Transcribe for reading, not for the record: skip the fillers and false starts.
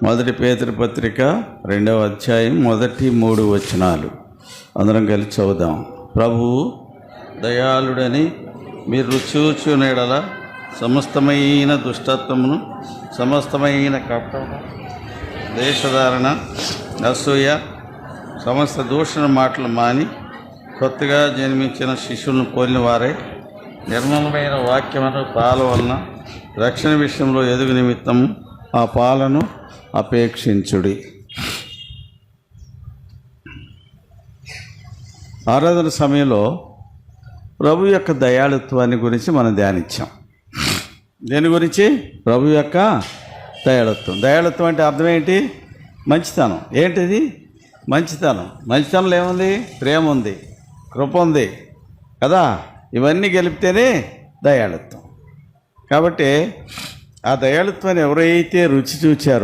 మొదటి పేతురు పత్రిక 2వ అధ్యాయం మొదటి 3 వచనాలు అందరం కలిసి చదువుదాం. ప్రభువు దయాళుడని మీరు రుచూచునేడల సమస్తమైన దుష్టత్వమును, సమస్తమైన కపటము, దేశధారణ, అసూయ, సమస్త దూషణ మాటలు మాని కొత్తగా జన్మించిన శిశువులను పోలిన వారే నిర్మలమైన వాక్యమును పాల వలన రక్షణ విషయంలో ఎదుగు నిమిత్తము ఆ పాలను అపేక్షించుడి. ఆరాధన సమయంలో ప్రభు యొక్క దయాళుత్వాన్ని గురించి మనం ధ్యానించాం. దేని గురించి? ప్రభు యొక్క దయాళుత్వం. దయాళుత్వం అంటే అర్థం ఏంటి? మంచితనం. ఏంటిది? మంచితనంలో ఏముంది? ప్రేమ ఉంది, కృప ఉంది కదా. ఇవన్నీ గెలిపితేనే దయాళుత్వం. కాబట్టి ఆ దయాళుత్వాన్ని ఎవరైతే రుచి చూచారో